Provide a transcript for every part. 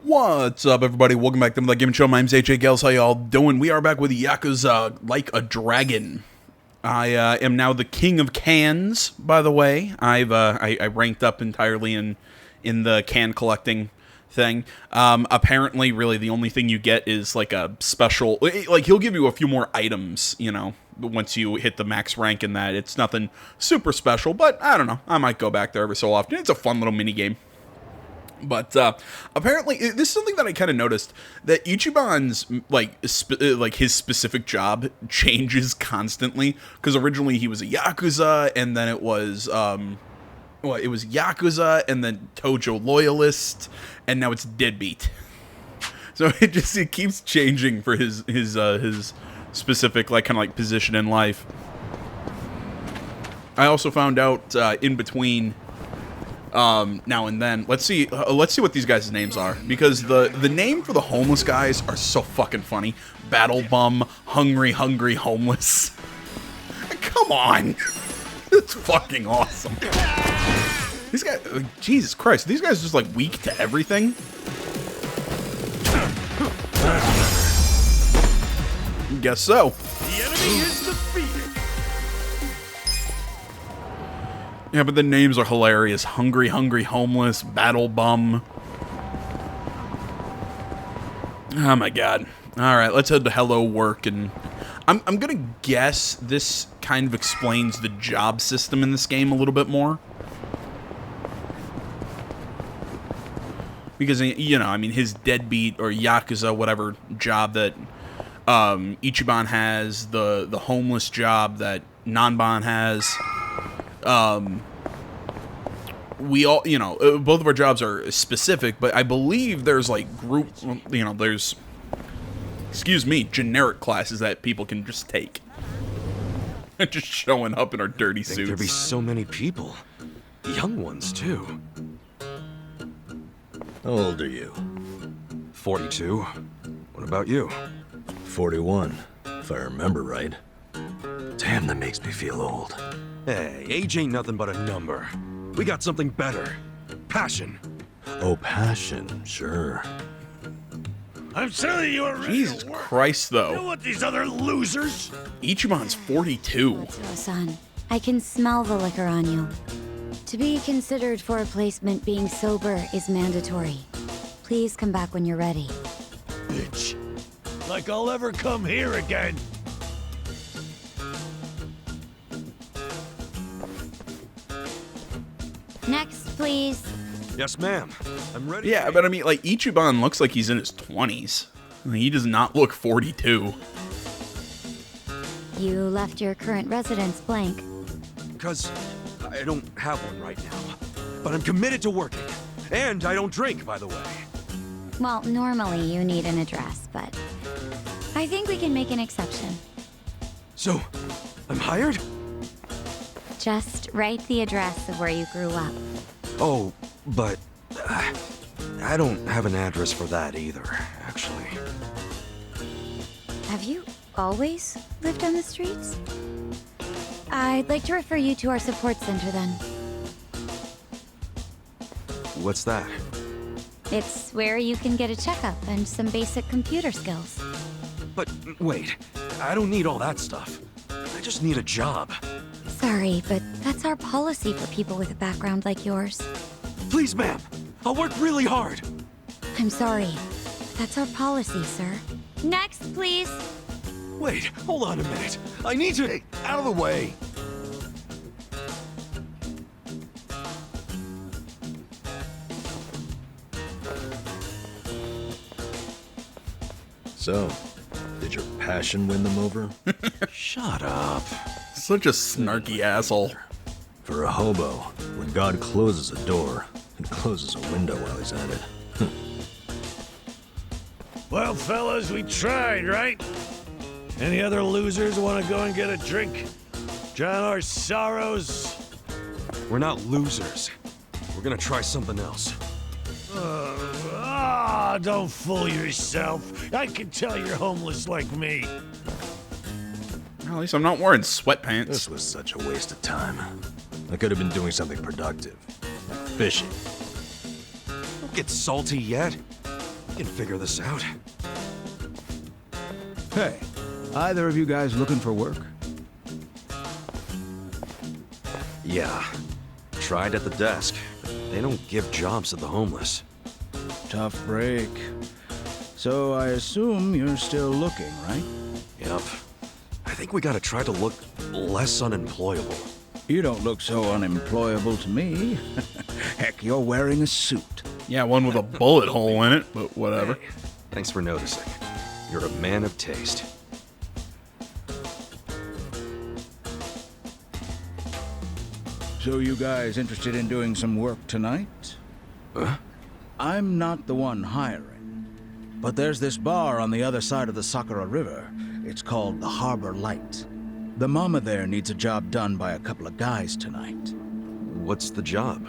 What's up, everybody? Welcome back to the Game Show. My name's AJ Gales. How y'all doing? We are back with Yakuza Like a Dragon. I am now the king of cans, by the way. I ranked up entirely in the can collecting thing. Apparently, really, the only thing you get is like a special... Like, he'll give you a few more items, you know, once you hit the max rank in that. It's nothing super special, but I don't know. I might go back there every so often. It's a fun little mini game. But apparently, this is something that I kind of noticed, that Ichiban's like his specific job changes constantly. Because originally he was a Yakuza, and then it was it was Yakuza, and then Tojo loyalist, and now it's deadbeat. So it keeps changing for his specific kind of position in life. I also found out in between. Now and then, let's see what these guys' names are, because the name for the homeless guys are so fucking funny. Battle Bum, Hungry Homeless. Come on, it's fucking awesome. These guys, Jesus Christ, these guys are just like weak to everything. Guess so. The enemy is defeated. Yeah, but the names are hilarious. Hungry Homeless, Battle Bum. Oh my god. Alright, let's head to Hello Work, and I'm gonna guess this kind of explains the job system in this game a little bit more. Because, you know, I mean, his deadbeat or Yakuza, whatever job that Ichiban has, the homeless job that Nanban has... we all, you know, both of our jobs are specific, but I believe there's like group, you know, there's, excuse me, generic classes that people can just take. Just showing up in our dirty suits. There'd be so many people. Young ones, too. How old are you? 42. What about you? 41, if I remember right. Damn, that makes me feel old. Hey, age ain't nothing but a number. We got something better. Passion. Oh, passion, sure. I'm telling you already. Jesus Christ, You know though. what, these other losers? Ichiban's 42. Matsuo-san, I can smell the liquor on you. To be considered for a placement, being sober is mandatory. Please come back when you're ready. Bitch. Like I'll ever come here again. Next, please. Yes, ma'am. I'm ready. Yeah, but I mean, like, Ichiban looks like he's in his 20s. He does not look 42. You left your current residence blank. Because I don't have one right now. But I'm committed to working. And I don't drink, by the way. Well, normally you need an address, but I think we can make an exception. So, I'm hired? Just write the address of where you grew up. Oh, but I don't have an address for that either, actually. Have you always lived on the streets? I'd like to refer you to our support center then. What's that? It's where you can get a checkup and some basic computer skills. But wait, I don't need all that stuff. I just need a job. Sorry, but that's our policy for people with a background like yours. Please, ma'am. I'll work really hard. I'm sorry. That's our policy, sir. Next, please. Wait, hold on a minute. I need to... Hey, out of the way. So, did your passion win them over? Shut up. Such a snarky asshole. For a hobo, when God closes a door, he closes a window while he's at it. Well, fellas, we tried, right? Any other losers want to go and get a drink? Drown our sorrows? We're not losers. We're gonna try something else. Don't fool yourself. I can tell you're homeless like me. Well, at least I'm not wearing sweatpants. This was such a waste of time. I could have been doing something productive. Fishing. Don't get salty yet. can figure this out. Hey, either of you guys looking for work? Yeah. Tried at the desk. They don't give jobs to the homeless. Tough break. So I assume you're still looking, right? Yep. I think we gotta try to look less unemployable. You don't look so unemployable to me. Heck, you're wearing a suit. Yeah, one with a bullet hole in it, but whatever. Hey, thanks for noticing. You're a man of taste. So you guys interested in doing some work tonight? Huh? I'm not the one hiring. But there's this bar on the other side of the Sakura River. It's called the Harbor Light. The mama there needs a job done by a couple of guys tonight. What's the job?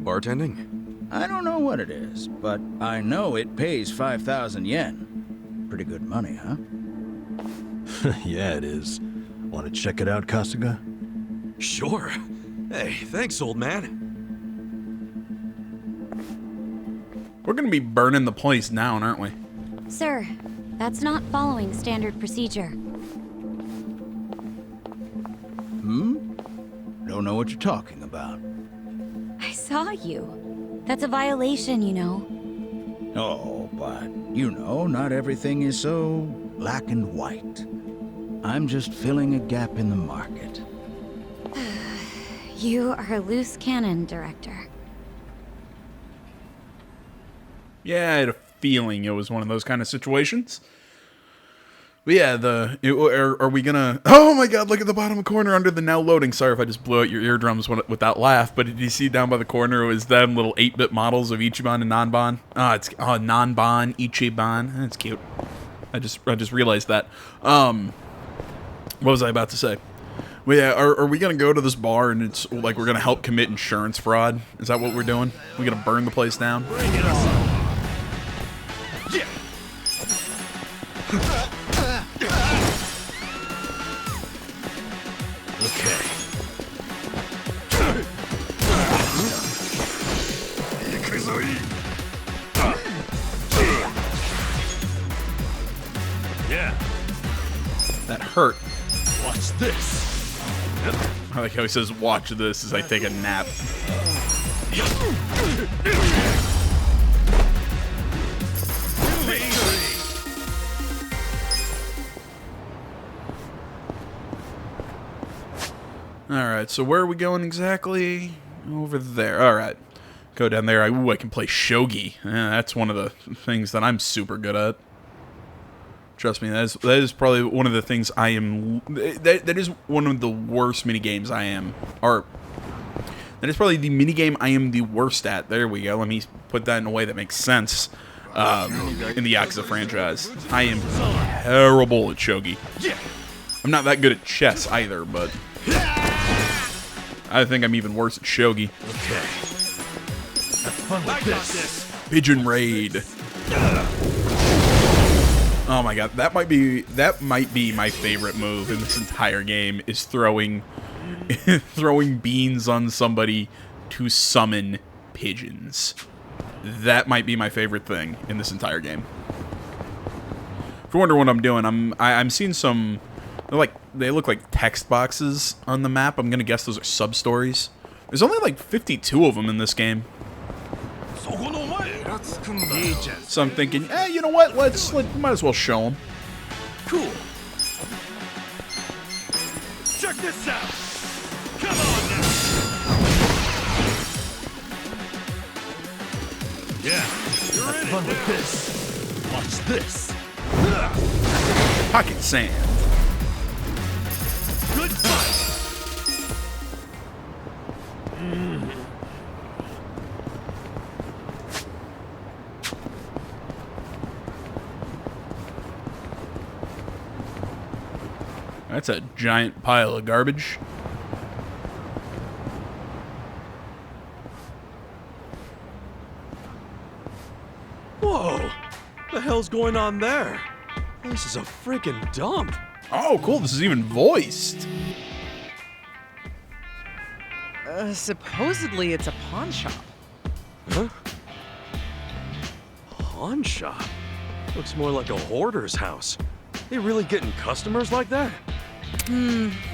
Bartending? I don't know what it is, but I know it pays 5,000 yen. Pretty good money, huh? Yeah, it is. Want to check it out, Kasuga? Sure. Hey, thanks, old man. We're gonna be burning the place down, aren't we? Sir, that's not following standard procedure. Don't know what you're talking about. I saw you. That's a violation, you know. Oh, but, you know, not everything is so black and white. I'm just filling a gap in the market. You are a loose cannon, Director. Yeah, I had a feeling it was one of those kind of situations. But yeah, are we gonna... Oh my god, look at the bottom corner under the now loading. Sorry if I just blew out your eardrums with that laugh, but did you see down by the corner it was them little 8-bit models of Ichiban and Nanban? It's Nanban, Ichiban. That's cute. I just realized that. What was I about to say? Well, yeah, are we gonna go to this bar and it's like we're gonna help commit insurance fraud? Is that what we're doing? We're gonna burn the place down? Bring it on. Yeah. Okay. Yeah. That hurt. Watch this. I like how he says, watch this as I take a nap. Alright, so where are we going exactly? Over there. Alright. Go down there. I can play shogi. Yeah, that's one of the things that I'm super good at. Trust me, that is probably one of the things I am... That is one of the worst minigames I am. Or, that is probably the minigame I am the worst at. There we go. Let me put that in a way that makes sense. In the Yakuza franchise. I am terrible at shogi. I'm not that good at chess either, but... I think I'm even worse at shogi. Okay. Have fun with this. Pigeon Raid. Oh my god, that might be my favorite move in this entire game, is throwing throwing beans on somebody to summon pigeons. That might be my favorite thing in this entire game. If you're wondering what I'm doing, I'm seeing some they look like text boxes on the map. I'm gonna guess those are sub-stories. There's only like 52 of them in this game. So I'm thinking, you know what? Might as well show them. Cool. Check this out. Come on now. Yeah, you're in fun with this. Watch this. Pocket sand. Good fight. That's a giant pile of garbage. Whoa! The hell's going on there? This is a freaking dump. Oh, cool. This is even voiced. Supposedly it's a pawn shop. Huh? pawn shop? Looks more like a hoarder's house. They really getting customers like that?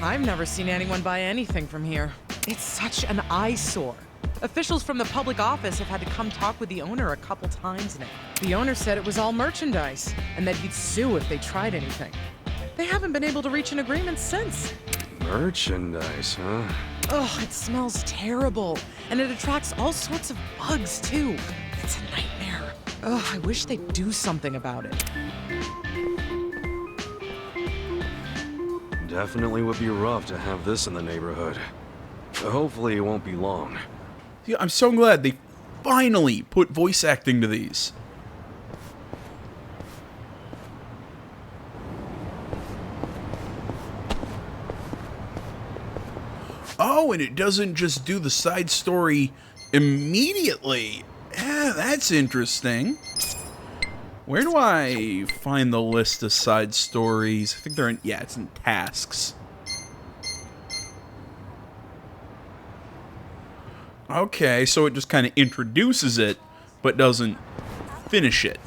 I've never seen anyone buy anything from here. It's such an eyesore. Officials from the public office have had to come talk with the owner a couple times now. The owner said it was all merchandise, and that he'd sue if they tried anything. They haven't been able to reach an agreement since. Merchandise, huh? Ugh, it smells terrible, and it attracts all sorts of bugs, too. It's a nightmare. Ugh, I wish they'd do something about it. Definitely would be rough to have this in the neighborhood. Hopefully it won't be long. Yeah, I'm so glad they finally put voice acting to these. Oh, and it doesn't just do the side story immediately. Yeah, that's interesting. Where do I find the list of side stories? I think they're in, yeah, it's in tasks. Okay, so it just kind of introduces it, but doesn't finish it.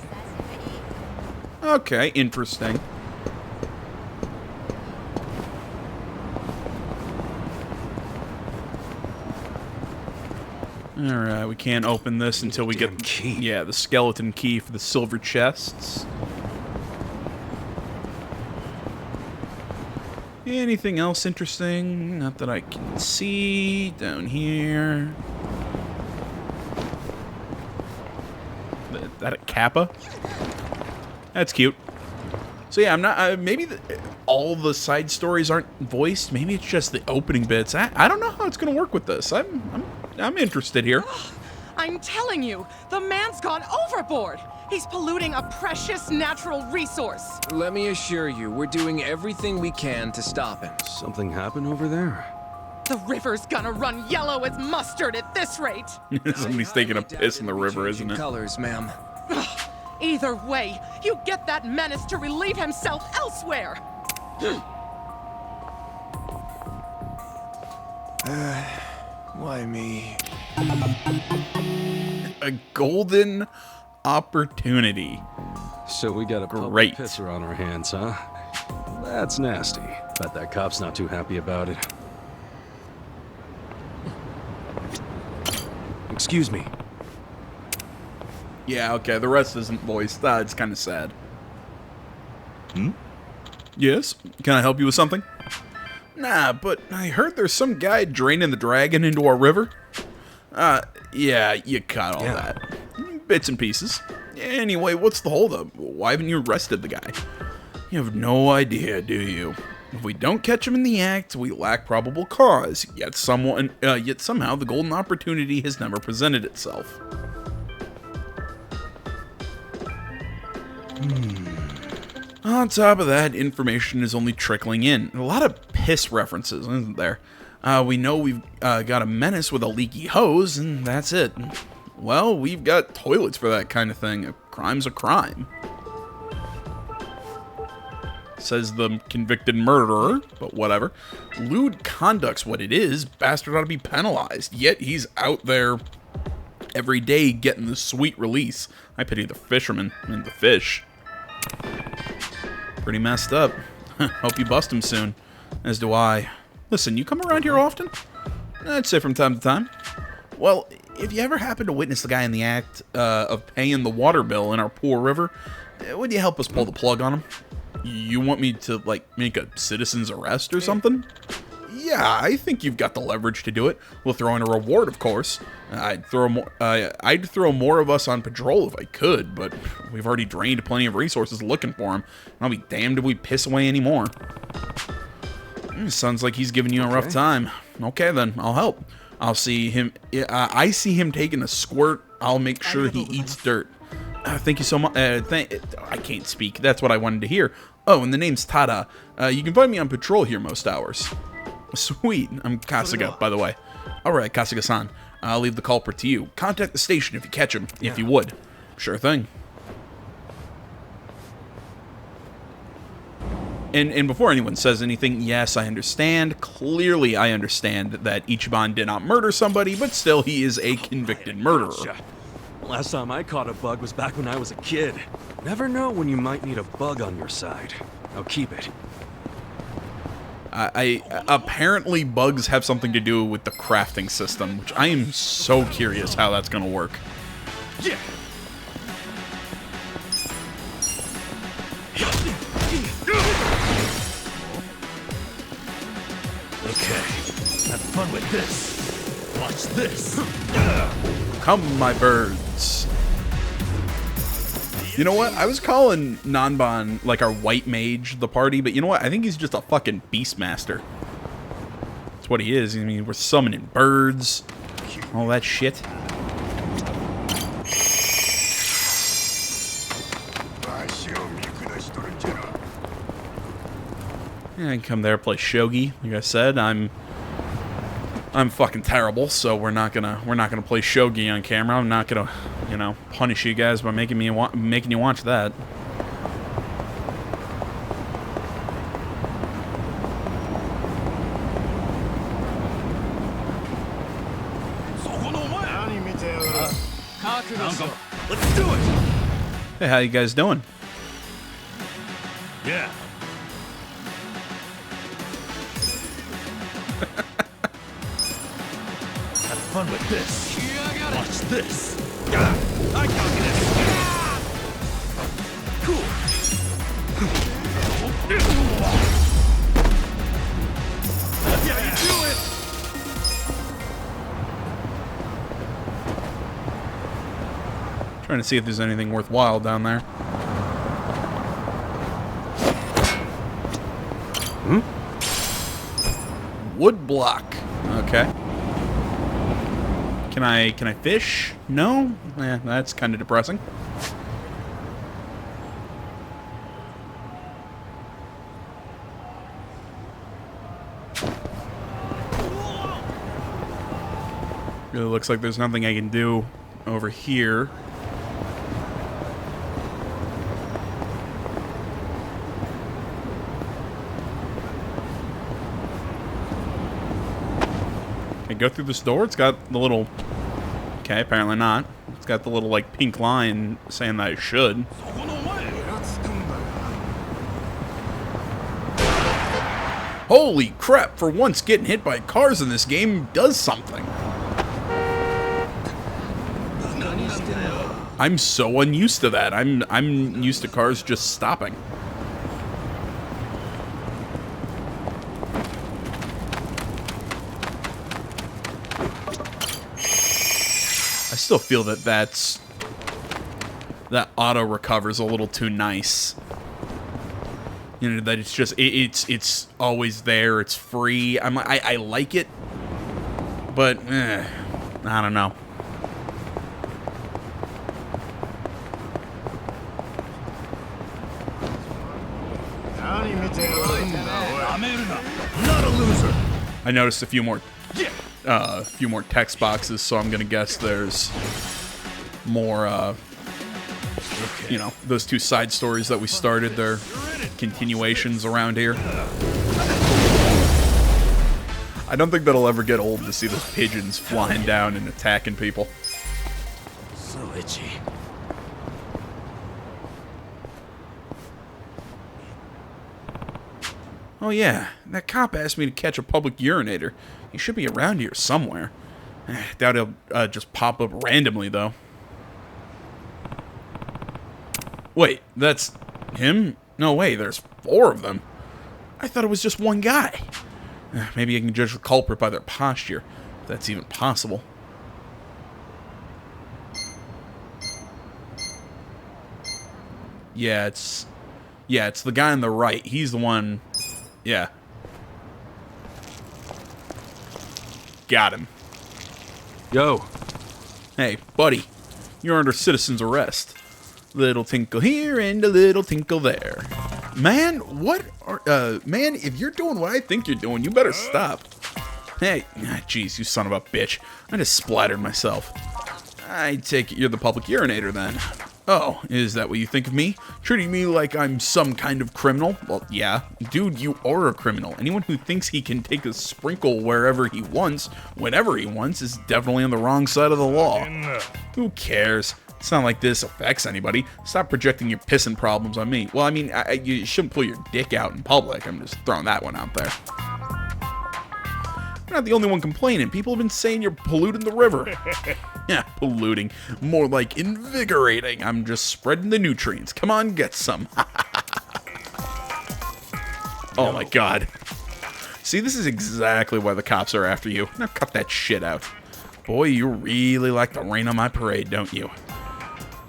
Okay, interesting. Alright, we can't open this until we get key. Yeah, the skeleton key for the silver chests. Anything else interesting? Not that I can see. Down here. Is that a kappa? That's cute. So yeah, I'm not. Maybe all the side stories aren't voiced. Maybe it's just the opening bits. I don't know how it's gonna work with this. I'm interested here. I'm telling you, the man's gone overboard. He's polluting a precious natural resource. Let me assure you, we're doing everything we can to stop him. Something happened over there? The river's gonna run yellow as mustard at this rate. Somebody's taking a piss in the river, isn't it? Colors, ma'am. Either way, you get that menace to relieve himself elsewhere. Why me? A golden opportunity. So we got a Great. public pisser on our hands, huh? That's nasty. Bet that cop's not too happy about it. Excuse me. Yeah, okay, the rest isn't voiced. It's kind of sad. Yes? Can I help you with something? Nah, but I heard there's some guy draining the dragon into our river. Yeah, you caught all that. Bits and pieces. Anyway, what's the holdup? Why haven't you arrested the guy? You have no idea, do you? If we don't catch him in the act, we lack probable cause. Yet somehow the golden opportunity has never presented itself. On top of that, information is only trickling in. A lot of piss references, isn't there? We know we've got a menace with a leaky hose, and that's it. Well, we've got toilets for that kind of thing. A crime's a crime. Says the convicted murderer, but whatever. Lewd conduct's what it is. Bastard ought to be penalized. Yet he's out there every day getting the sweet release. I pity the fisherman and the fish. Pretty messed up. Hope you bust him soon. As do I. Listen, you come around here often? I'd say from time to time. Well, if you ever happen to witness the guy in the act of paying the water bill in our poor river, would you help us pull the plug on him? You want me to, like, make a citizen's arrest or something? Yeah, I think you've got the leverage to do it. We'll throw in a reward, of course. I'd throw more of us on patrol if I could, but we've already drained plenty of resources looking for him. I'll be damned if we piss away any more. Sounds like he's giving you a rough time. Okay, then, I'll help. I'll see him. I see him taking a squirt. I'll make sure he eats dirt. Thank you so much. I can't speak. That's what I wanted to hear. Oh, and the name's Tada. You can find me on patrol here most hours. Sweet. I'm Kasuga, by the way. Alright, Kasuga-san. I'll leave the culprit to you. Contact the station if you catch him, if you would. Sure thing. And before anyone says anything, yes, I understand. Clearly, I understand that Ichiban did not murder somebody, but still, he is a convicted murderer. Last time I caught a bug was back when I was a kid. Never know when you might need a bug on your side. Now keep it. Apparently bugs have something to do with the crafting system, which I am so curious how that's gonna work. Yeah. Okay, have fun with this. Watch this. Come, my birds. You know what? I was calling Nanban, like our white mage, the party, but you know what? I think he's just a fucking beastmaster. That's what he is. I mean, we're summoning birds, all that shit. Yeah, I can come there, play shogi. Like I said, I'm fucking terrible, so we're not gonna play shogi on camera. I'm not gonna, you know, punish you guys by making you watch that. Let's do it! Hey, how you guys doing? Yeah. Have fun with this. Watch this. I got this. Cool. That's how you do it. Trying to see if there's anything worthwhile down there. Wood block. Okay. Can I fish? No? That's kind of depressing. Really looks like there's nothing I can do over here. Go through this door. It's got the little... Okay, apparently not. It's got the little, like, pink line saying that I should. Holy crap! For once, getting hit by cars in this game does something. I'm so unused to that. I'm used to cars just stopping. I still feel that that auto recovers a little too nice. You know, that it's just it's always there. It's free. I like it, but I don't know. Not a loser. I noticed a few more text boxes, so I'm gonna guess there's more. You know, those two side stories that we started. They're continuations around here. I don't think that'll ever get old to see those pigeons flying down and attacking people. So itchy. Oh yeah, that cop asked me to catch a public urinator. He should be around here somewhere. Doubt he'll just pop up randomly, though. Wait, that's him? No way, there's 4 of them. I thought it was just one guy. Maybe I can judge the culprit by their posture, if that's even possible. Yeah, it's the guy on the right. He's the one. Yeah. Got him. Yo. Hey, buddy. You're under citizen's arrest. Little tinkle here and a little tinkle there. Man, man, if you're doing what I think you're doing, you better stop. Hey, jeez, you son of a bitch. I just splattered myself. I take it you're the public urinator then. Oh, is that what you think of me? Treating me like I'm some kind of criminal? Well, yeah. Dude, you are a criminal. Anyone who thinks he can take a sprinkle wherever he wants, whenever he wants, is definitely on the wrong side of the law. Who cares? It's not like this affects anybody. Stop projecting your pissing problems on me. Well, I mean, you shouldn't pull your dick out in public. I'm just throwing that one out there. You're not the only one complaining. People have been saying you're polluting the river. Yeah, polluting. More like invigorating. I'm just spreading the nutrients. Come on, get some. Oh my god. See, this is exactly why the cops are after you. Now cut that shit out. Boy, you really like to rain on my parade, don't you?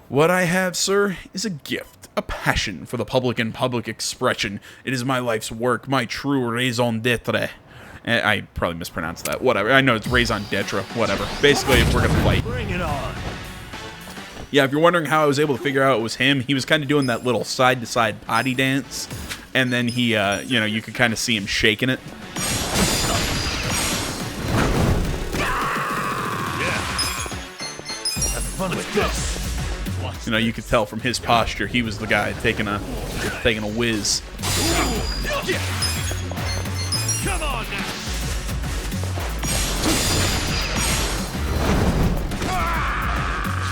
What I have, sir, is a gift. A passion for the public and public expression. It is my life's work, my true raison d'etre. I probably mispronounced that. Whatever. I know it's raison d'etre. Whatever. Basically, if we're gonna fight. Bring it on. Yeah, if you're wondering how I was able to figure out it was him, he was kind of doing that little side-to-side potty dance, and then he, you know, you could kind of see him shaking it. Have fun with this. You know, you could tell from his posture he was the guy taking a whiz. Come on now.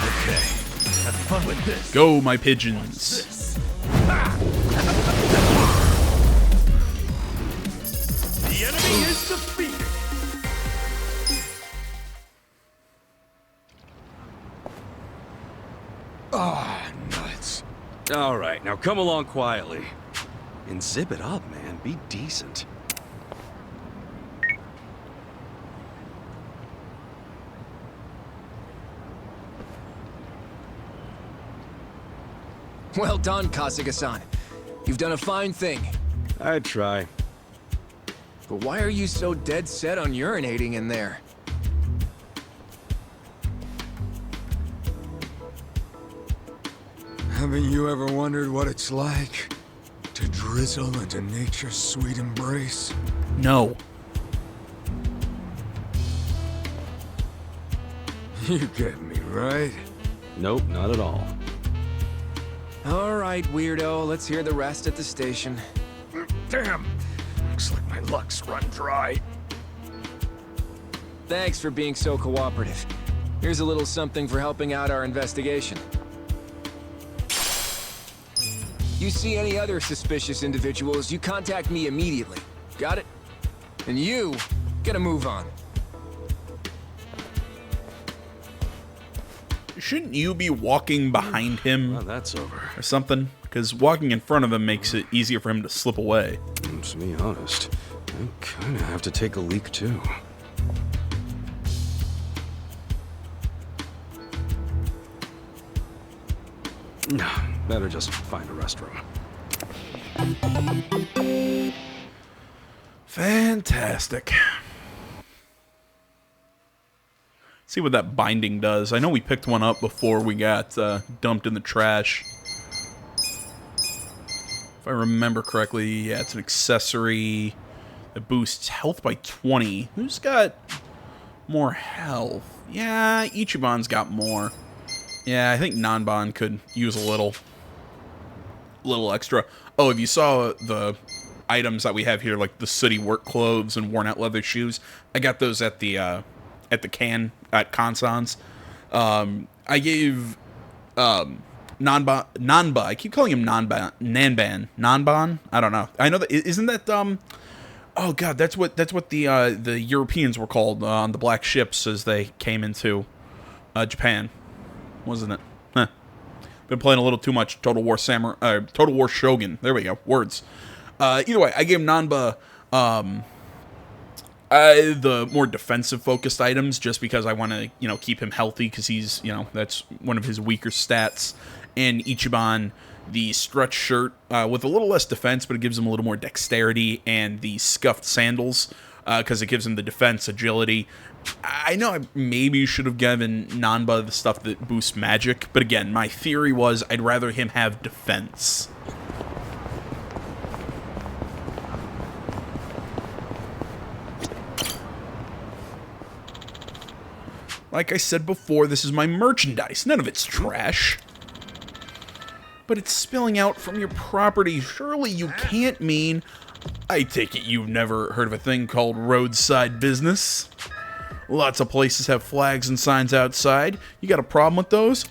Okay. Have fun with this. Go, my pigeons. The enemy is defeated. Ah, nuts. All right, now come along quietly. And zip it up, man. Be decent. Well done, Kasuga-san. You've done a fine thing. I'd try. But why are you so dead set on urinating in there? Haven't you ever wondered what it's like to drizzle into nature's sweet embrace? No. You get me, right? Nope, not at all. All right, weirdo. Let's hear the rest at the station. Damn! Looks like my luck's run dry. Thanks for being so cooperative. Here's a little something for helping out our investigation. You see any other suspicious individuals, you contact me immediately. Got it? And you, get a move on. Shouldn't you be walking behind him Well, that's over. or something? Because walking in front of him makes it easier for him to slip away. To be honest, I kind of have to take a leak too. No, better just find a restroom. Fantastic. See what that binding does. I know we picked one up before we got dumped in the trash. If I remember correctly, yeah, it's an accessory that boosts health by 20. Who's got more health? Yeah, Ichiban's got more. Yeah, I think Nanban could use a little extra. Oh, if you saw the items that we have here, like the sooty work clothes and worn out leather shoes, I got those at the can at Consan's. I gave Nanba. I keep calling him Nanban. I don't know. I know that isn't that oh god, that's what the Europeans were called on the black ships as they came into Japan, wasn't it? Huh. Been playing a little too much Total War Shogun. There we go. Words. Either way, I gave Nanba the more defensive focused items just because I want to, keep him healthy because he's, that's one of his weaker stats. And Ichiban, the stretch shirt with a little less defense, but it gives him a little more dexterity, and the scuffed sandals because it gives him the defense, agility. I know I maybe should have given Nanba the stuff that boosts magic, but again, my theory was I'd rather him have defense. Like I said before, this is my merchandise. None of it's trash. but it's spilling out from your property. Surely you can't mean... I take it you've never heard of a thing called roadside business? Lots of places have flags and signs outside. You got a problem with those?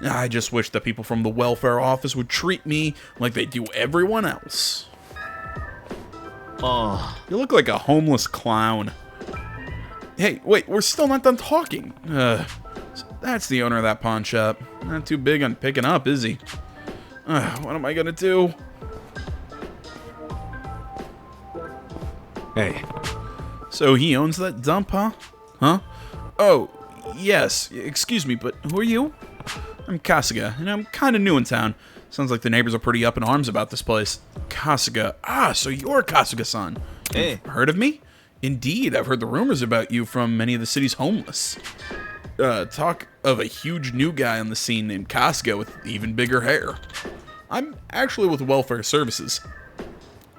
I just wish that people from the welfare office would treat me like they do everyone else. You look like a homeless clown. Hey, wait, we're still not done talking. That's the owner of that pawn shop. Not too big on picking up, is he? What am I gonna do? Hey. So he owns that dump, huh? Huh? Oh, yes. Excuse me, but who are you? I'm Kasuga, and I'm kind of new in town. Sounds like the neighbors are pretty up in arms about this place. Kasuga. Ah, so you're Kasuga-san. Hey. Heard of me? Indeed, I've heard the rumors about you from many of the city's homeless. Talk of a huge new guy on the scene named Kasuga with even bigger hair. I'm actually with Welfare Services,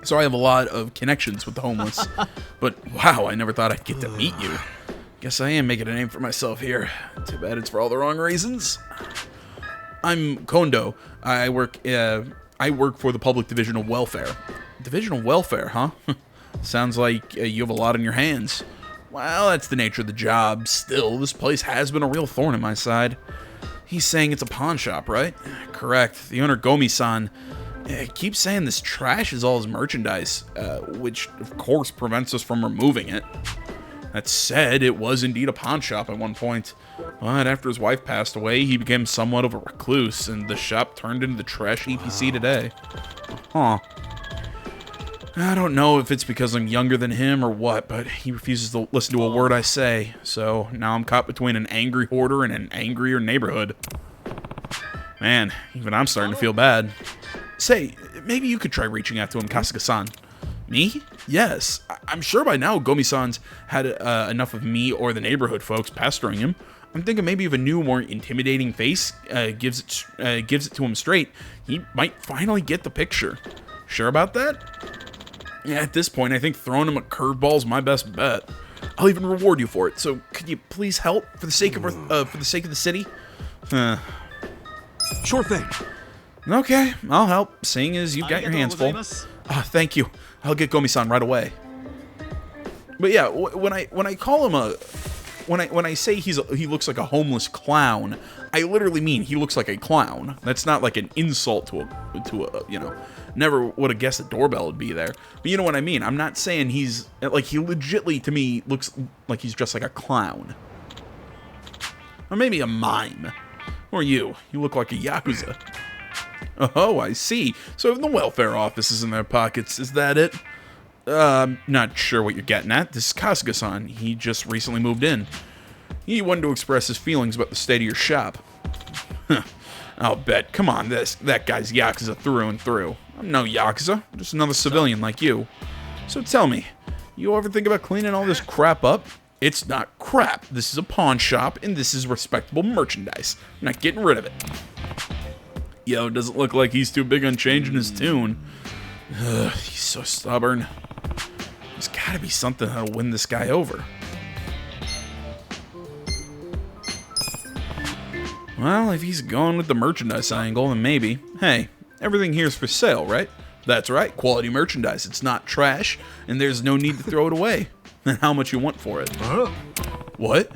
so I have a lot of connections with the homeless. But wow, I never thought I'd get to meet you. Guess I am making a name for myself here. Too bad it's for all the wrong reasons. I'm Kondo. I work for the Public Division of Welfare. Division of Welfare, huh? Sounds like you have a lot on your hands. Well, that's the nature of the job. Still, this place has been a real thorn in my side. He's saying it's a pawn shop, right? Correct. The owner, Gomi-san, keeps saying this trash is all his merchandise, which, of course, prevents us from removing it. That said, it was indeed a pawn shop at one point. But after his wife passed away, he became somewhat of a recluse, and the shop turned into the trash heap you see today. Huh. I don't know if it's because I'm younger than him or what, but he refuses to listen to a word I say. So now I'm caught between an angry hoarder and an angrier neighborhood. Man, even I'm starting to feel bad. Say, maybe you could try reaching out to him, Kasuga-san. Me? Yes. I'm sure by now Gomi-san's had enough of me or the neighborhood folks pestering him. I'm thinking maybe if a new, more intimidating face gives it to him straight, he might finally get the picture. Sure about that? Yeah, at this point, I think throwing him a curveball is my best bet. I'll even reward you for it. So, could you please help for the sake of the city? Sure thing. Okay, I'll help. Seeing as you've got your hands full. Thank you. I'll get Gomi-san right away. But yeah, when I call him when I say he looks like a homeless clown, I literally mean he looks like a clown. That's not like an insult to a you know. Never would have guessed a doorbell would be there. But you know what I mean. I'm not saying he's like, he legitimately to me looks like he's just like a clown. Or maybe a mime. Or you look like a Yakuza. Oh, I see. So even the welfare office is in their pockets. Is that it? I'm not sure what you're getting at. This is Kasuga-san. He just recently moved in. He wanted to express his feelings about the state of your shop. I'll bet. Come on, that guy's Yakuza through and through. I'm no Yakuza. I'm just another civilian like you. So tell me, you ever think about cleaning all this crap up? It's not crap. This is a pawn shop, and this is respectable merchandise. I'm not getting rid of it. Yo, it doesn't look like he's too big on changing his tune. Ugh, he's so stubborn. There's gotta be something that'll win this guy over. Well, if he's going with the merchandise angle, then maybe. Hey, everything here's for sale, right? That's right, quality merchandise. It's not trash, and there's no need to throw it away. And how much you want for it? What?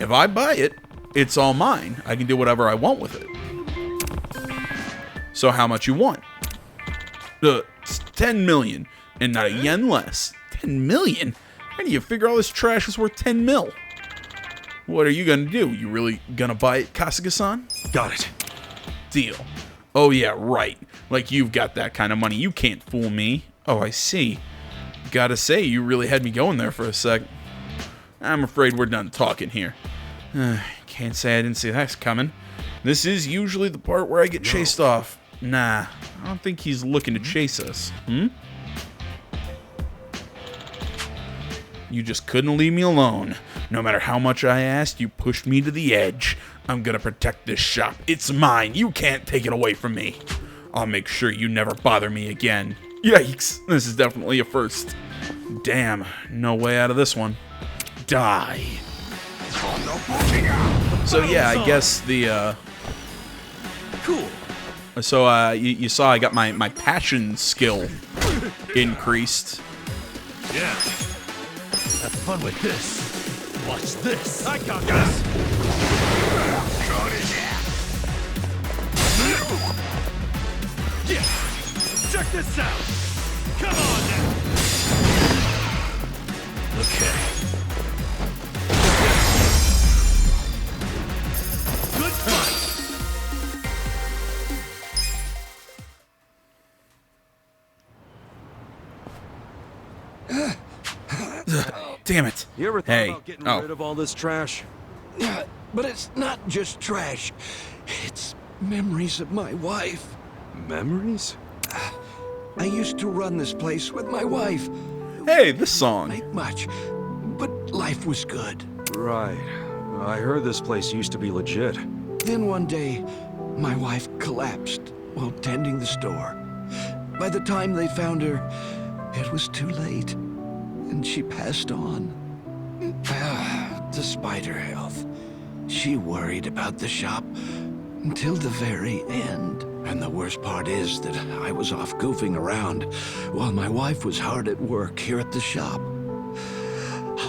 If I buy it, it's all mine. I can do whatever I want with it. So how much you want? 10 million, and not a yen less. 10 million? How do you figure all this trash is worth 10 mil? What are you gonna do? You really gonna buy it, Kasuga-san? Got it. Deal. Oh yeah, right. Like you've got that kind of money. You can't fool me. Oh, I see. Gotta say, you really had me going there for a sec. I'm afraid we're done talking here. Can't say I didn't see that coming. This is usually the part where I get chased off. Nah, I don't think he's looking to chase us. You just couldn't leave me alone. No matter how much I asked, you pushed me to the edge. I'm gonna protect this shop. It's mine. You can't take it away from me. I'll make sure you never bother me again. Yikes, this is definitely a first. Damn, no way out of this one. Die. So yeah, I guess the Cool. So you saw I got my passion skill increased. Yeah. Have fun with this. Watch this. I got this. Yeah. Check this out. Come on now. Okay. Good fight. Damn it. You ever thought Hey. about getting Oh. rid of all this trash? But it's not just trash. It's memories of my wife. Memories? I used to run this place with my wife. Hey, this song. Make much, but life was good. Right. I heard this place used to be legit. Then one day, my wife collapsed while tending the store. By the time they found her, it was too late, and she passed on. Despite her health, she worried about the shop until the very end. And the worst part is that I was off goofing around while my wife was hard at work here at the shop.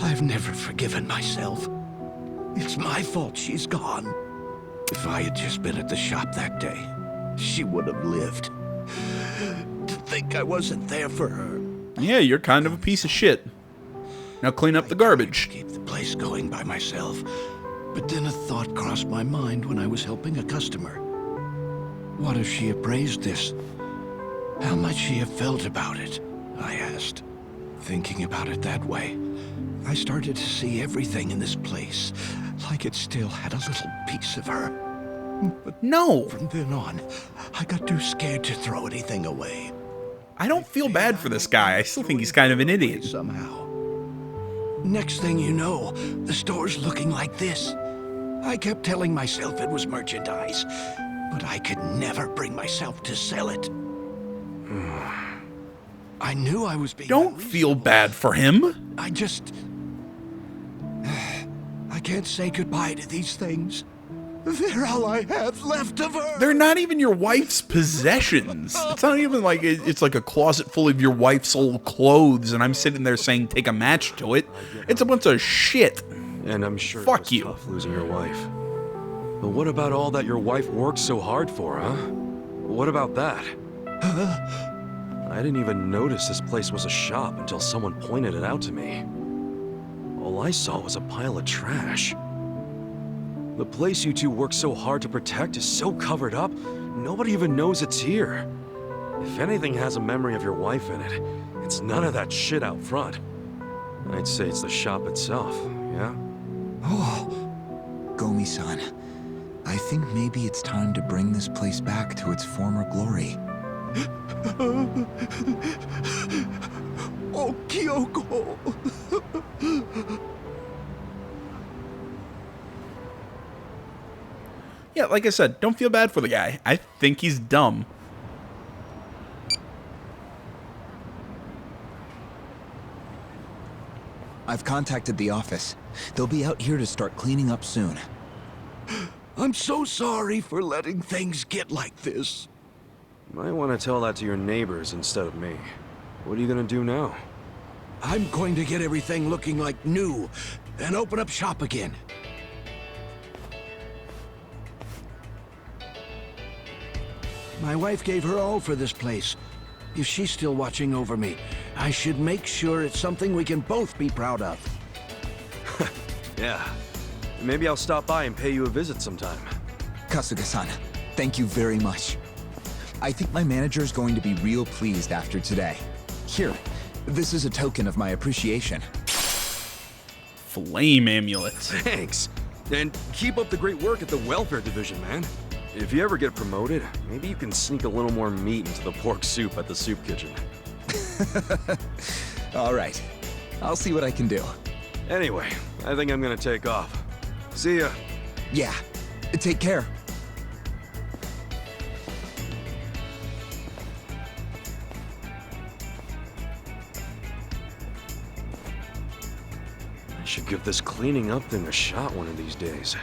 I've never forgiven myself. It's my fault she's gone. If I had just been at the shop that day, she would have lived. To think I wasn't there for her. Yeah, you're kind of a piece of shit. Now clean up the garbage. Keep the place going by myself. But then a thought crossed my mind when I was helping a customer. What if she appraised this? How might she have felt about it? I asked. Thinking about it that way, I started to see everything in this place like it still had a little piece of her. But No, from then on, I got too scared to throw anything away. I don't feel bad for this guy. I still think he's kind of an idiot. Somehow. Next thing you know, the store's looking like this. I kept telling myself it was merchandise, but I could never bring myself to sell it. I knew I was being Don't feel bad for him. I just... I can't say goodbye to these things. They're all I have left of her. They're not even your wife's possessions. It's not even like it's like a closet full of your wife's old clothes, and I'm sitting there saying take a match to it. It's a bunch of shit. And I'm sure Fuck it was you. tough losing your wife. But what about all that your wife worked so hard for, huh? What about that? I didn't even notice this place was a shop until someone pointed it out to me. All I saw was a pile of trash. The place you two work so hard to protect is so covered up, nobody even knows it's here. If anything has a memory of your wife in it, it's none of that shit out front. I'd say it's the shop itself, yeah? Oh, Gomi-san, I think maybe it's time to bring this place back to its former glory. Oh, Kyoko! Yeah, like I said, don't feel bad for the guy. I think he's dumb. I've contacted the office. They'll be out here to start cleaning up soon. I'm so sorry for letting things get like this. Might want to tell that to your neighbors instead of me. What are you gonna do now? I'm going to get everything looking like new and open up shop again. My wife gave her all for this place. If she's still watching over me, I should make sure it's something we can both be proud of. Yeah. Maybe I'll stop by and pay you a visit sometime. Kasuga-san, thank you very much. I think my manager is going to be real pleased after today. Here, this is a token of my appreciation. Flame amulet. Thanks. And keep up the great work at the welfare division, man. If you ever get promoted, maybe you can sneak a little more meat into the pork soup at the soup kitchen. All right, I'll see what I can do. Anyway, I think I'm gonna take off. See ya. Yeah, take care. I should give this cleaning up thing a shot one of these days.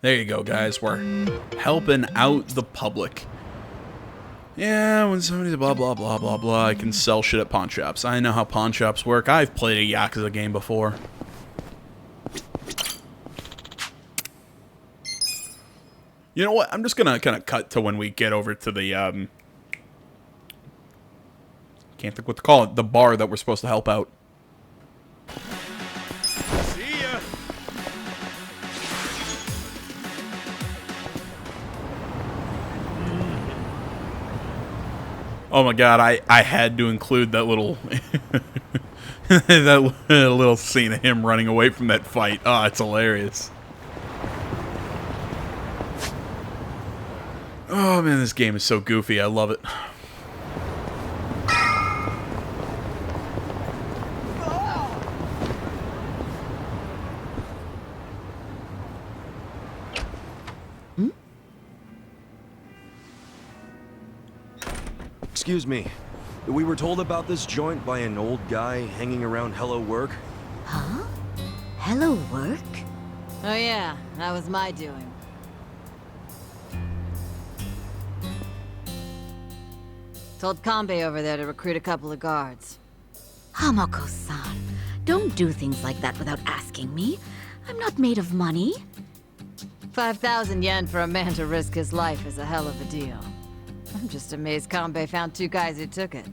There you go, guys. We're helping out the public. Yeah, when somebody's blah, blah, blah, blah, blah, I can sell shit at pawn shops. I know how pawn shops work. I've played a Yakuza game before. You know what? I'm just going to kind of cut to when we get over to the, can't think what to call it, the bar that we're supposed to help out. See ya. Oh my god, I had to include that little that little scene of him running away from that fight. Oh, it's hilarious. Oh man, this game is so goofy. I love it. Excuse me. We were told about this joint by an old guy hanging around Hello Work. Huh? Hello, work? Oh yeah, that was my doing. Told Kanbei over there to recruit a couple of guards. Hamako-san, don't do things like that without asking me. I'm not made of money. 5,000 yen for a man to risk his life is a hell of a deal. I'm just amazed Kanbei found 2 guys who took it.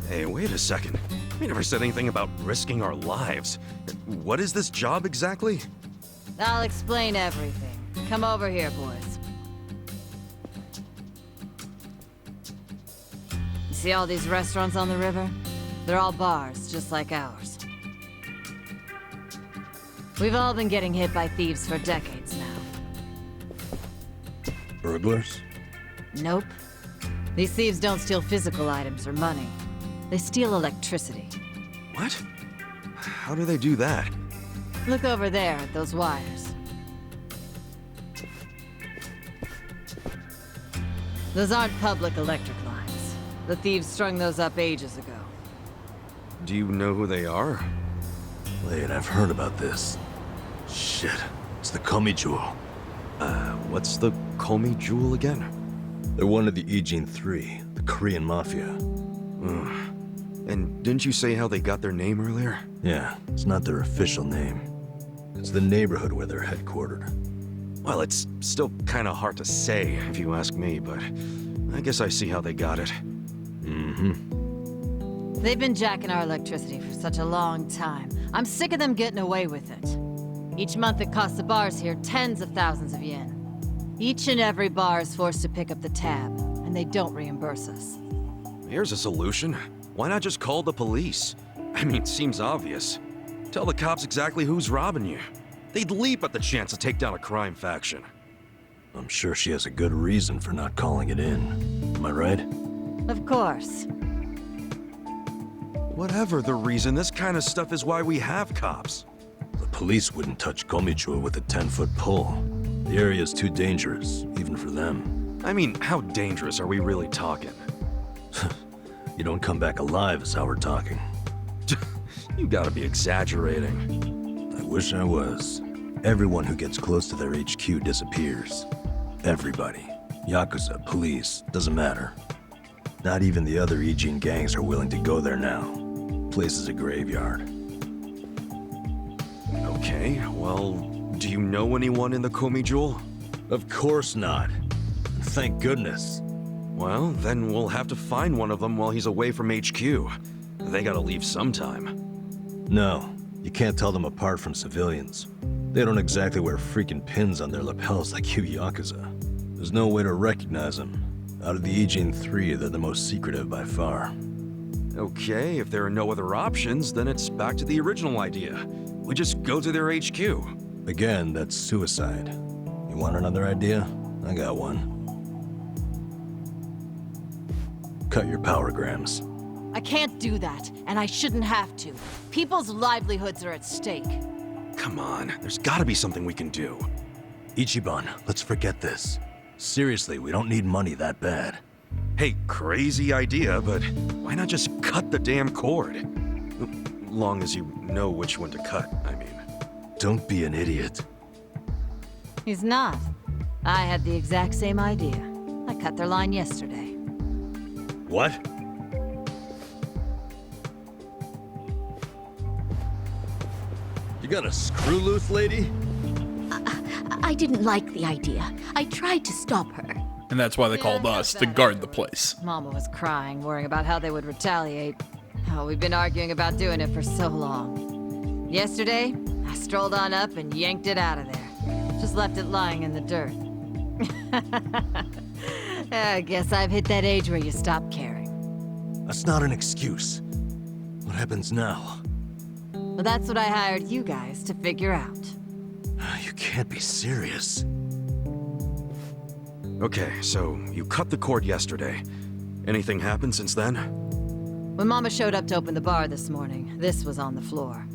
Hey, wait a second. We never said anything about risking our lives. What is this job exactly? I'll explain everything. Come over here, boys. You see all these restaurants on the river? They're all bars, just like ours. We've all been getting hit by thieves for decades now. Burglars? Nope. These thieves don't steal physical items or money. They steal electricity. What? How do they do that? Look over there at those wires. Those aren't public electric lines. The thieves strung those up ages ago. Do you know who they are? Wait, I've heard about this. Shit, it's the Komi Jewel. What's the Komi Jewel again? They're one of the Ijin 3, the Korean Mafia. And didn't you say how they got their name earlier? Yeah, it's not their official name. It's the neighborhood where they're headquartered. Well, it's still kind of hard to say, if you ask me, but I guess I see how they got it. Mm-hmm. They've been jacking our electricity for such a long time. I'm sick of them getting away with it. Each month it costs the bars here tens of thousands of yen. Each and every bar is forced to pick up the tab, and they don't reimburse us. Here's a solution. Why not just call the police? I mean, it seems obvious. Tell the cops exactly who's robbing you. They'd leap at the chance to take down a crime faction. I'm sure she has a good reason for not calling it in. Am I right? Of course. Whatever the reason, this kind of stuff is why we have cops. The police wouldn't touch Komichua with a 10-foot pole. The area's too dangerous, even for them. I mean, how dangerous are we really talking? You don't come back alive is how we're talking. You gotta be exaggerating. I wish I was. Everyone who gets close to their HQ disappears. Everybody. Yakuza, police, doesn't matter. Not even the other Ijin gangs are willing to go there now. Place is a graveyard. Okay, well, do you know anyone in the Komi Jewel? Of course not. Thank goodness. Well, then we'll have to find one of them while he's away from HQ. They gotta leave sometime. No, you can't tell them apart from civilians. They don't exactly wear freaking pins on their lapels like you Yakuza. There's no way to recognize them. Out of the Ijin 3, they're the most secretive by far. Okay, if there are no other options, then it's back to the original idea. We just go to their HQ. Again, that's suicide. You want another idea? I got one. Cut your power grams. I can't do that, and I shouldn't have to. People's livelihoods are at stake. Come on, there's gotta be something we can do. Ichiban, let's forget this. Seriously, we don't need money that bad. Hey, crazy idea, but why not just cut the damn cord? long as you know which one to cut, I mean. Don't be an idiot. He's not. I had the exact same idea. I cut their line yesterday. What? You got a screw loose, lady? I didn't like the idea. I tried to stop her. And that's why they called us to guard the place. Mama was crying, worrying about how they would retaliate. Oh, we've been arguing about doing it for so long. Yesterday, I strolled on up and yanked it out of there. Just left it lying in the dirt. I guess I've hit that age where you stop caring. That's not an excuse. What happens now? Well, that's what I hired you guys to figure out. You can't be serious. Okay, so you cut the cord yesterday. Anything happened since then? When Mama showed up to open the bar this morning, this was on the floor.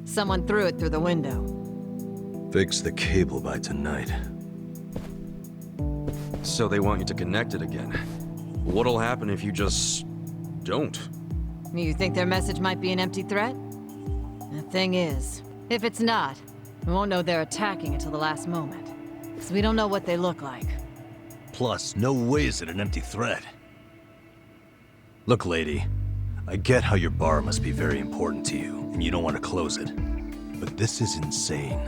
Someone threw it through the window. Fix the cable by tonight. So they want you to connect it again. What'll happen if you just don't? You think their message might be an empty threat? The thing is, if it's not, we won't know they're attacking until the last moment. So we don't know what they look like. Plus, no way is it an empty threat. Look, lady, I get how your bar must be very important to you, and you don't want to close it. But this is insane.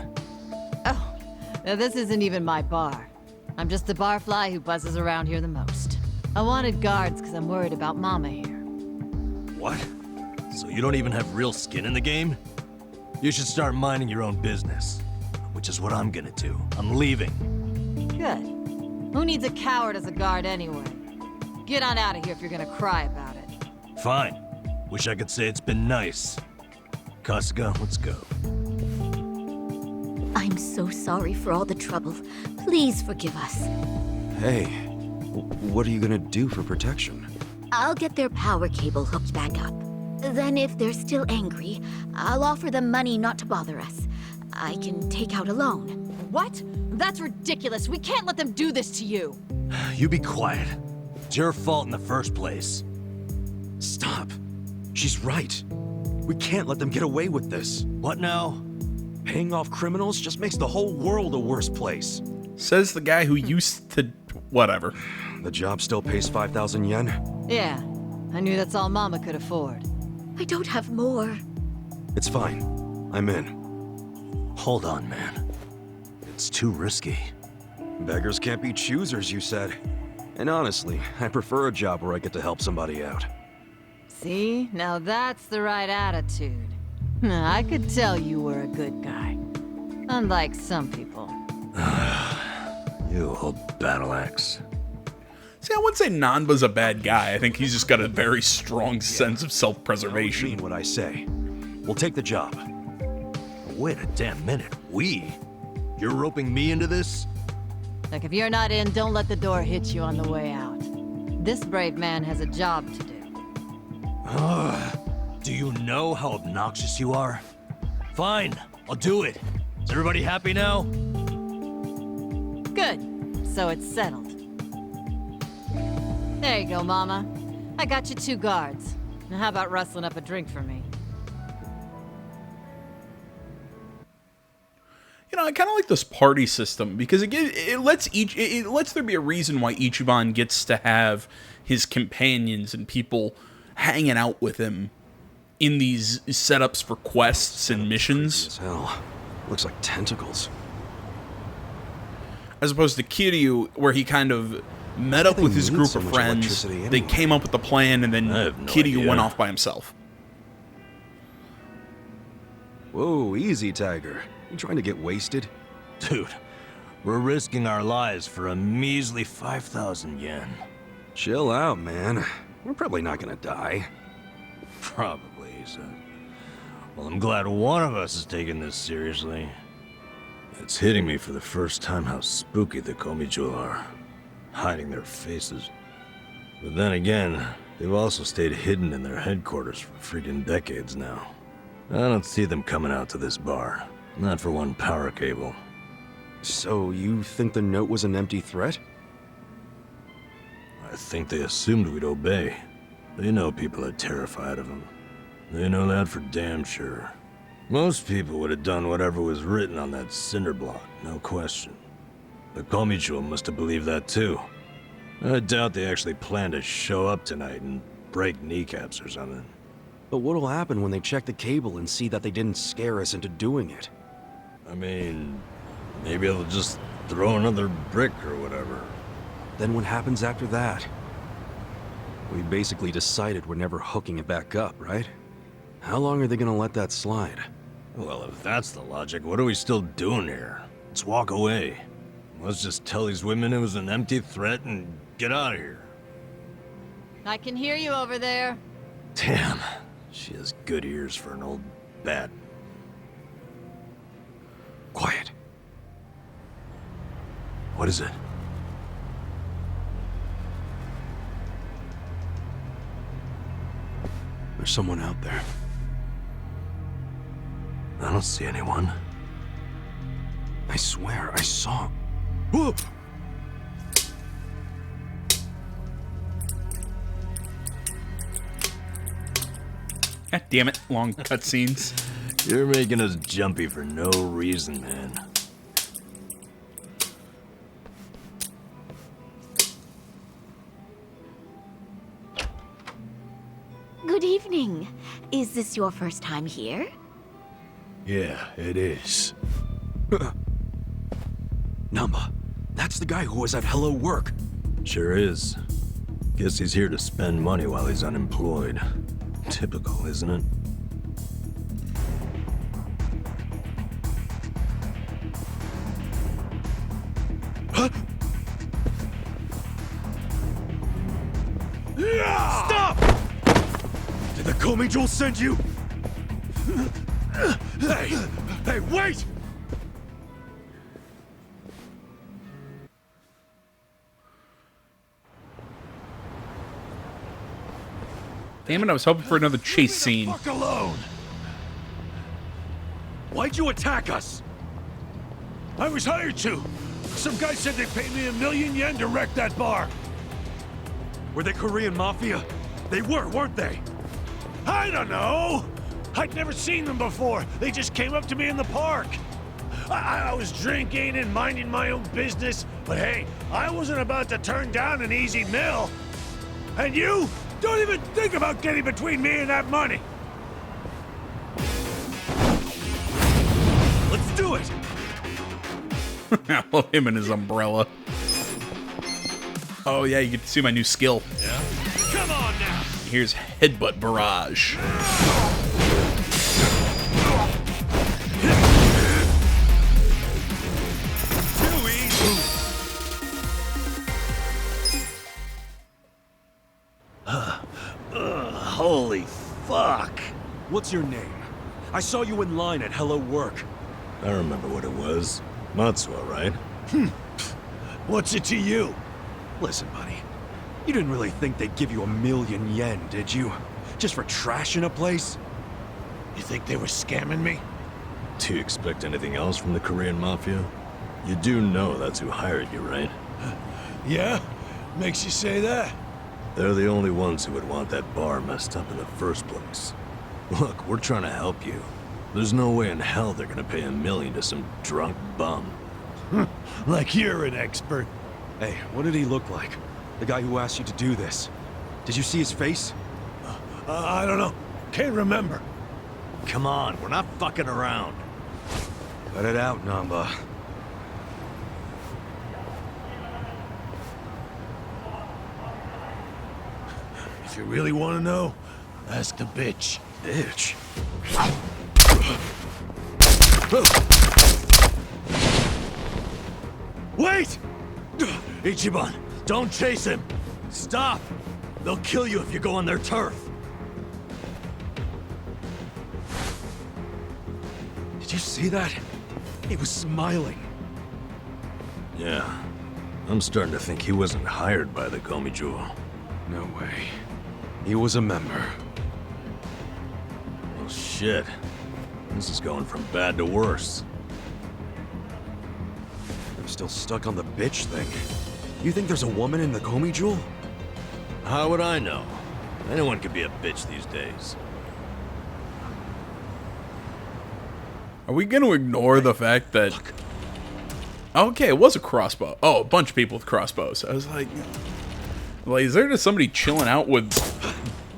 Oh, now this isn't even my bar. I'm just the barfly who buzzes around here the most. I wanted guards because I'm worried about Mama here. What? So you don't even have real skin in the game? You should start minding your own business. Which is what I'm gonna do. I'm leaving. Good. Who needs a coward as a guard anyway? Get on out of here if you're gonna cry about it. Fine. Wish I could say it's been nice. Kasuga, let's go. I'm so sorry for all the trouble. Please forgive us. Hey, what are you gonna do for protection? I'll get their power cable hooked back up. Then if they're still angry, I'll offer them money not to bother us. I can take out a loan. What? That's ridiculous. We can't let them do this to you. You be quiet. It's your fault in the first place. Stop. She's right. We can't let them get away with this. What now? Paying off criminals just makes the whole world a worse place. Says the guy who used to... whatever. The job still pays 5,000 yen? Yeah, I knew that's all Mama could afford. I don't have more. It's fine. I'm in. Hold on, man. It's too risky. Beggars can't be choosers, you said. And honestly, I prefer a job where I get to help somebody out. See? Now that's the right attitude. I could tell you were a good guy. Unlike some people. You old battle axe. See, I wouldn't say Nanba's a bad guy. I think he's just got a very strong sense of self-preservation. I mean what I say. We'll take the job. Wait a damn minute. We? You're roping me into this? Like, if you're not in, don't let the door hit you on the way out. This brave man has a job to do. Do you know how obnoxious you are? Fine, I'll do it. Is everybody happy now? Good. So it's settled. There you go, Mama. I got you 2 guards. Now how about rustling up a drink for me? You know, I kind of like this party system because it lets there be a reason why Ichiban gets to have his companions and people hanging out with him in these setups for quests and missions. As hell. Looks like tentacles. As opposed to Kiryu, where he kind of met up with his group of friends, they came up with a plan, and then Kiryu went off by himself. Whoa, easy, Tiger. You trying to get wasted? Dude, we're risking our lives for a measly 5,000 yen. Chill out, man. We're probably not gonna die. Probably, he said. Well, I'm glad one of us is taking this seriously. It's hitting me for the first time how spooky the Komijo are, hiding their faces. But then again, they've also stayed hidden in their headquarters for freaking decades now. I don't see them coming out to this bar. Not for one power cable. So you think the note was an empty threat? I think they assumed we'd obey. They know people are terrified of them. They know that for damn sure. Most people would have done whatever was written on that cinder block, no question. The Komicho must have believed that too. I doubt they actually plan to show up tonight and break kneecaps or something. But what'll happen when they check the cable and see that they didn't scare us into doing it? I mean, maybe they'll just throw another brick or whatever. Then what happens after that? We basically decided we're never hooking it back up, right? How long are they gonna let that slide? Well, if that's the logic, what are we still doing here? Let's walk away. Let's just tell these women it was an empty threat and get out of here. I can hear you over there. Damn, she has good ears for an old bat. Quiet. What is it? There's someone out there. I don't see anyone. I swear, I saw... Whoa! God damn it, long cutscenes. You're making us jumpy for no reason, man. Good evening. Is this your first time here? Yeah, it is. Namba, that's the guy who was at Hello Work. Sure is. Guess he's here to spend money while he's unemployed. Typical, isn't it? Huh? Stop! Did the Komi Jewel send you? Hey! Hey, wait! Damn it, I was hoping for another chase scene. Fuck alone! Why'd you attack us? I was hired to. Some guy said they paid me 1,000,000 yen to wreck that bar. Were they Korean Mafia? They were, weren't they? I don't know. I'd never seen them before. They just came up to me in the park. I was drinking and minding my own business, but hey, I wasn't about to turn down an easy meal. And you? Don't even think about getting between me and that money. Let's do it! I love him and his umbrella. Oh yeah, you get to see my new skill. Yeah. Come on now. Here's Headbutt Barrage. Too easy! Holy fuck! What's your name? I saw you in line at Hello Work. I remember what it was. Matsuo, right? What's it to you? Listen, buddy. You didn't really think they'd give you 1,000,000 yen, did you? Just for trashing a place? You think they were scamming me? Do you expect anything else from the Korean Mafia? You do know that's who hired you, right? Yeah? Makes you say that? They're the only ones who would want that bar messed up in the first place. Look, we're trying to help you. There's no way in hell they're gonna pay 1,000,000 to some drunk bum. Like you're an expert. Hey, what did he look like? The guy who asked you to do this. Did you see his face? I don't know. Can't remember. Come on, we're not fucking around. Cut it out, Namba. If you really want to know, ask the bitch. Bitch? Wait! Ichiban, don't chase him! Stop! They'll kill you if you go on their turf! Did you see that? He was smiling. Yeah. I'm starting to think he wasn't hired by the Komijo. No way. He was a member. Well, shit. This is going from bad to worse. I'm still stuck on the bitch thing. You think there's a woman in the Komi Jewel? How would I know? Anyone could be a bitch these days. Are we going to ignore the fact that... Okay, it was a crossbow. Oh, a bunch of people with crossbows. I was like, is there just somebody chilling out with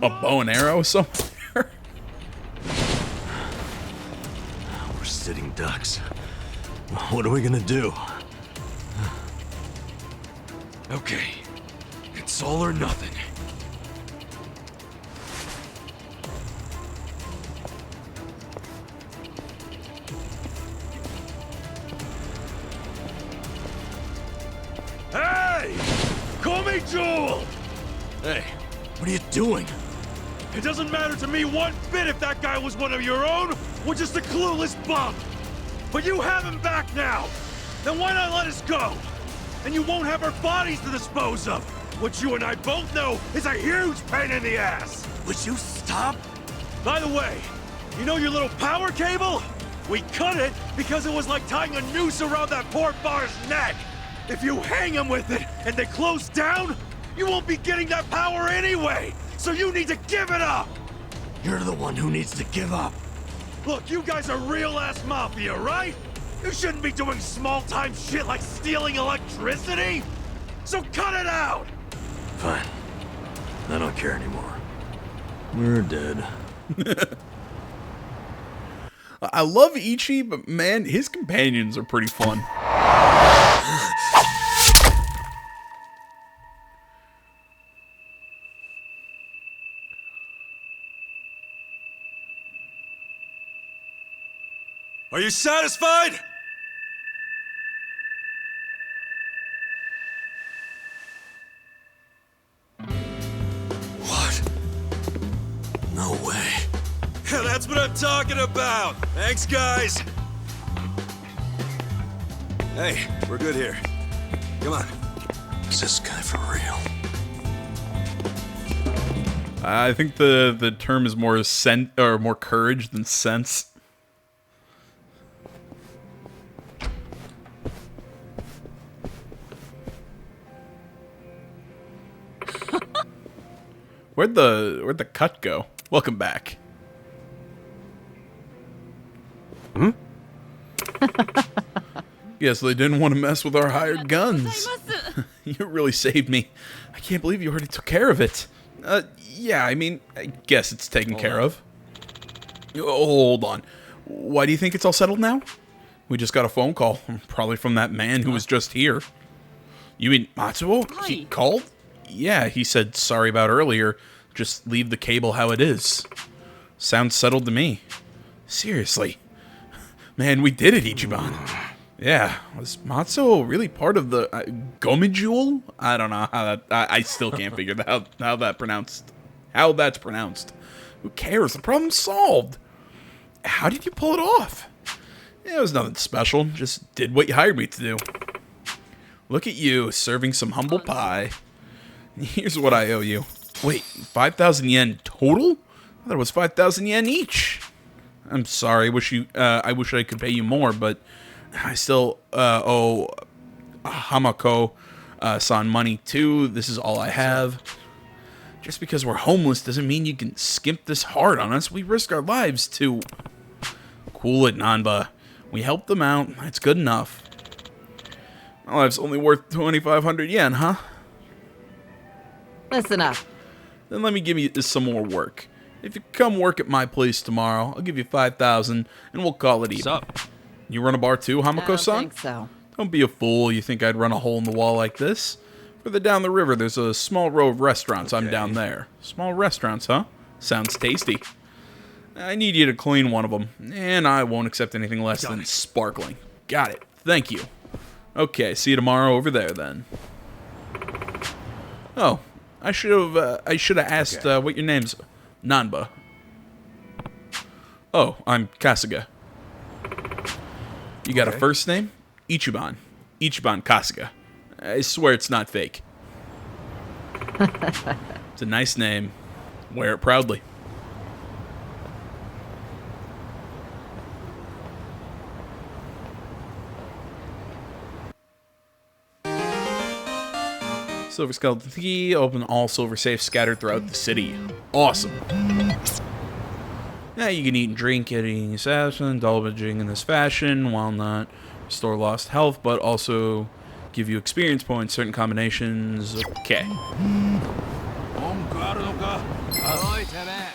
a bow and arrow somewhere? We're sitting ducks. What are we gonna do? Okay. It's all or nothing. Hey! Call me Joel! Hey, what are you doing? It doesn't matter to me one bit if that guy was one of your own or just a clueless bum. But you have him back now. Then why not let us go? And you won't have our bodies to dispose of. What you and I both know is a huge pain in the ass. Would you stop? By the way, you know your little power cable? We cut it because it was like tying a noose around that poor bar's neck. If you hang him with it and they close down, you won't be getting that power anyway. So you need to give it up. You're the one who needs to give up. Look, you guys are real-ass mafia, right? You shouldn't be doing small-time shit like stealing electricity. So cut it out. Fine. I don't care anymore. We're dead. I love Ichi, but man, his companions are pretty fun. Are you satisfied? What? No way. Yeah, that's what I'm talking about. Thanks, guys. Hey, we're good here. Come on. Is this guy for real? I think the term is more more courage than sense. Where'd the cut go? Welcome back. Hmm? Yes, they didn't want to mess with our hired guns. You really saved me. I can't believe you already took care of it. Yeah, I mean, I guess it's taken care of. Oh, hold on. Why do you think it's all settled now? We just got a phone call, probably from that man who was just here. You mean Matsuo? He called? Yeah, he said sorry about earlier. Just leave the cable how it is. Sounds settled to me. Seriously. Man, we did it, Ichiban. Yeah, was Matsuo really part of the Gomijul? I don't know how that... I still can't figure out how that's pronounced. Who cares? The problem's solved. How did you pull it off? It was nothing special. Just did what you hired me to do. Look at you, serving some humble pie. Here's what I owe you. Wait, 5,000 yen total? I thought it was 5,000 yen each. I'm sorry. I wish I could pay you more, but I still owe Hamako-san money too. This is all I have. Just because we're homeless doesn't mean you can skimp this hard on us. We risk our lives to... Cool it, Nanba. We helped them out. That's good enough. My life's only worth 2,500 yen, huh? Listen up. Then let me give you some more work. If you come work at my place tomorrow, I'll give you 5,000 and we'll call it even. What's up? You run a bar too, Hamako-san? I don't think so. Don't be a fool. You think I'd run a hole in the wall like this? Further down the river, there's a small row of restaurants. Okay. I'm down there. Small restaurants, huh? Sounds tasty. I need you to clean one of them, and I won't accept anything less than sparkling. Got it. Thank you. Okay, see you tomorrow over there then. Oh, I should have asked what your name's. Nanba. Oh, I'm Kasuga. You got a first name? Ichiban. Ichiban Kasuga. I swear it's not fake. It's a nice name. Wear it proudly. Silver skeleton key. Open all silver safes scattered throughout the city. Awesome. You can eat and drink at eating assassin, indulging in this fashion while not restore lost health, but also give you experience points, certain combinations. Okay. I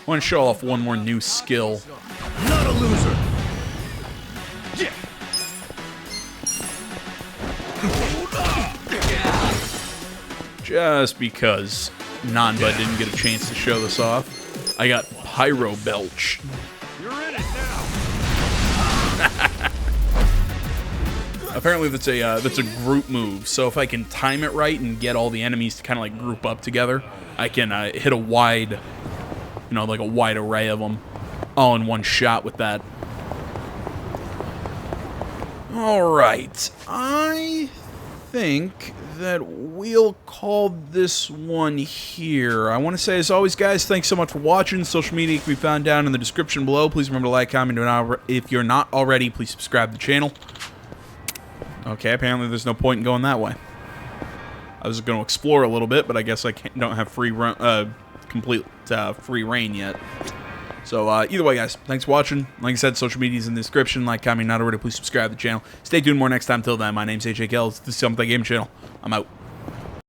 want to show off one more new skill. Not a loser. Just because Nanba didn't get a chance to show this off. I got Pyro Belch. You're in it now. Apparently that's a group move, so if I can time it right and get all the enemies to kind of like group up together, I can hit a wide, like a wide array of them all in one shot with that. Alright, I think that we'll call this one here. I want to say, as always, guys, thanks so much for watching. Social media can be found down in the description below. Please remember to like, comment, and if you're not already, please subscribe to the channel. Okay, apparently there's no point in going that way. I was going to explore a little bit, but I guess I don't have complete free reign yet. So, either way, guys, thanks for watching. Like I said, social media's in the description. Like, comment, not already, please subscribe to the channel. Stay tuned more next time. Till then, my name's AJ Kells. This is Something Game Channel. I'm out.